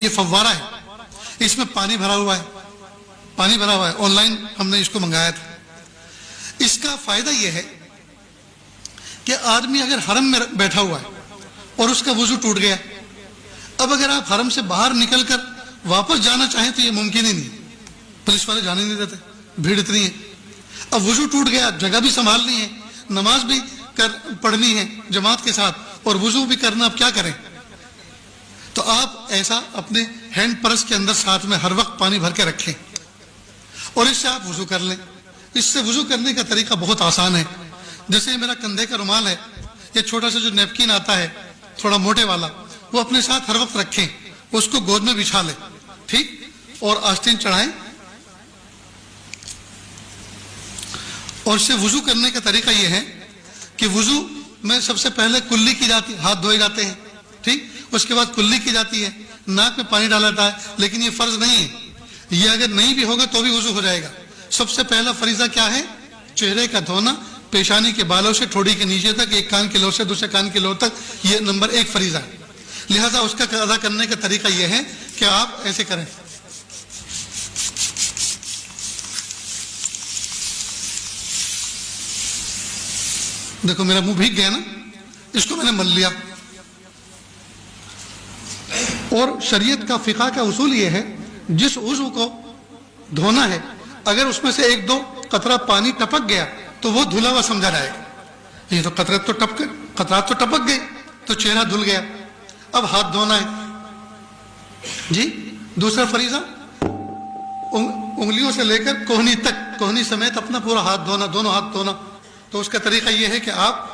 یہ فوارہ ہے، اس میں پانی بھرا ہوا ہے، آن لائن ہم نے اس کو منگایا تھا۔ اس کا فائدہ یہ ہے کہ آدمی اگر حرم میں بیٹھا ہوا ہے اور اس کا وضو ٹوٹ گیا، اب اگر آپ حرم سے باہر نکل کر واپس جانا چاہیں تو یہ ممکن ہی نہیں، پولیس والے جانے نہیں دیتے، بھیڑ اتنی ہے۔ اب وضو ٹوٹ گیا، جگہ بھی سنبھالنی ہے، نماز بھی پڑھنی ہے جماعت کے ساتھ، اور وضو بھی کرنا، اب کیا کریں؟ تو آپ ایسا اپنے ہینڈ پرس کے اندر ساتھ میں ہر وقت پانی بھر کے رکھیں اور اس سے آپ وضو کر لیں۔ اس سے وضو کرنے کا طریقہ بہت آسان ہے۔ جیسے میرا کندھے کا رومال ہے، یہ چھوٹا سا جو نیپکن آتا ہے تھوڑا موٹے والا، وہ اپنے ساتھ ہر وقت رکھیں، اس کو گود میں بچھا لیں، ٹھیک، اور آستین چڑھائیں، اور اس سے وضو کرنے کا طریقہ یہ ہے کہ وضو میں سب سے پہلے کلی کی جاتی ہے، ہاتھ دھوئے جاتے ہیں، ٹھیک، اس کے بعد کلی کی جاتی ہے، ناک میں پانی ڈالا جاتا ہے، لیکن یہ فرض نہیں ہے، یہ اگر نہیں بھی ہوگا تو بھی وضو ہو جائے گا۔ سب سے پہلا فریضہ کیا ہے؟ چہرے کا دھونا، پیشانی کے بالوں سے ٹھوڑی کے نیچے تک، ایک کان کے لوب سے دوسرے کان کے لوب تک، یہ نمبر 1 فریضہ ہے۔ لہذا اس کا ادا کرنے کا طریقہ یہ ہے کہ آپ ایسے کریں، دیکھو میرا منہ بھیگ گیا نا، اس کو میں نے مل لیا۔ اور شریعت کا فقہ کا اصول یہ ہے، جس عضو کو دھونا ہے اگر اس میں سے 1-2 قطرہ پانی ٹپک گیا تو وہ دھلا ہوا سمجھا جائے گا۔ یہ تو قطرات تو ٹپک گئے تو چہرہ دھل گیا، اب ہاتھ دھونا ہے جی۔ دوسرا فریضہ انگلیوں سے لے کر کوہنی تک، کوہنی سمیت اپنا پورا ہاتھ دھونا، دونوں ہاتھ دھونا۔ تو اس کا طریقہ یہ ہے کہ آپ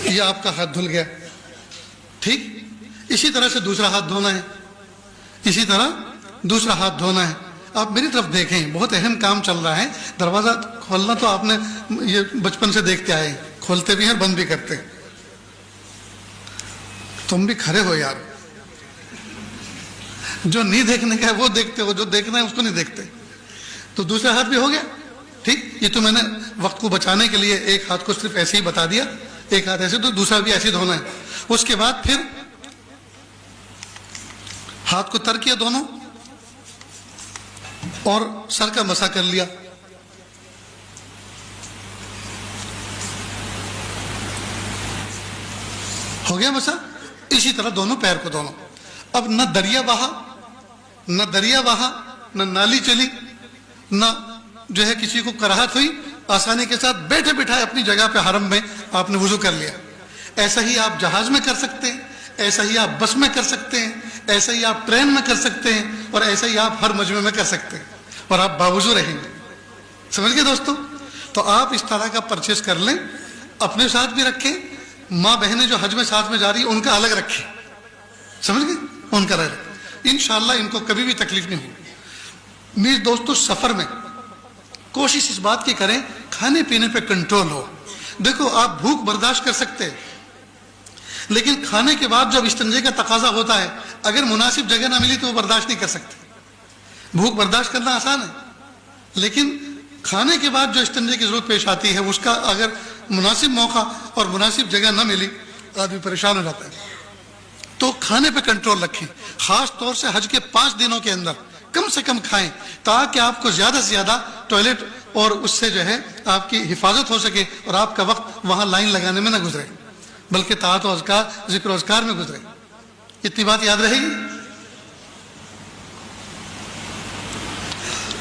یہ آپ کا ہاتھ دھل گیا، ٹھیک، اسی طرح سے دوسرا ہاتھ دھونا ہے، اسی طرح دوسرا ہاتھ دھونا ہے۔ آپ میری طرف دیکھیں، بہت اہم کام چل رہا ہے۔ دروازہ کھولنا تو آپ نے یہ بچپن سے دیکھتے آئے، کھولتے بھی ہیں بند بھی کرتے ہیں۔ تم بھی کھڑے ہو یار، جو نہیں دیکھنے کا ہے وہ دیکھتے ہو، جو دیکھنا ہے اس کو نہیں دیکھتے۔ تو دوسرا ہاتھ بھی ہو گیا، ٹھیک۔ یہ تو میں نے وقت کو بچانے کے لیے ایک ہاتھ کو صرف ایسے ہی بتا دیا، ایک ہاتھ ایسے، تو دوسرا بھی ایسے دھونا ہے۔ اس کے بعد پھر ہاتھ کو تر کیا دونوں، اور سر کا مسح کر لیا۔ ہو گیا مسح۔ اسی طرح دونوں پیر کو دونوں۔ اب نہ دریا بہا، نہ نالی چلی، نہ جو ہے کسی کو کراہت ہوئی، آسانی کے ساتھ بیٹھے بٹھائے اپنی جگہ پہ حرم میں آپ نے وضو کر لیا۔ ایسا ہی آپ جہاز میں کر سکتے ہیں، ایسا ہی آپ بس میں کر سکتے ہیں، ایسا ہی آپ ٹرین میں کر سکتے ہیں، اور ایسا ہی آپ ہر مجمع میں کر سکتے ہیں، اور آپ باوضو رہیں گے۔ سمجھ گئے دوستو؟ تو آپ اس طرح کا پرچیز کر لیں، اپنے ساتھ بھی رکھیں، ماں بہنیں جو حج میں ساتھ میں جا رہی ہیں ان کا الگ رکھیں، سمجھ گئے، ان کا الگ رکھیں، انشاءاللہ ان کو کبھی بھی تکلیف نہیں ہوگی۔ میرے دوستو، سفر میں کوشش اس بات کی کریں کھانے پینے پہ کنٹرول ہو۔ دیکھو آپ بھوک برداشت کر سکتے ہیں، لیکن کھانے کے بعد جب استنجے کا تقاضا ہوتا ہے، اگر مناسب جگہ نہ ملی تو وہ برداشت نہیں کر سکتے۔ بھوک برداشت کرنا آسان ہے، لیکن کھانے کے بعد جو استنجے کی ضرورت پیش آتی ہے، اس کا اگر مناسب موقع اور مناسب جگہ نہ ملی، آدمی پریشان ہو جاتا ہے۔ تو کھانے پہ کنٹرول رکھیں، خاص طور سے حج کے 5 دنوں کے اندر کم سے کم کھائیں، تاکہ آپ کو زیادہ سے زیادہ ٹوائلٹ اور اس سے جو ہے آپ کی حفاظت ہو سکے، اور آپ کا وقت وہاں لائن لگانے میں نہ گزرے، بلکہ طاعت و اذکار، ذکر و اذکار میں گزرے۔ اتنی بات یاد رہے گی؟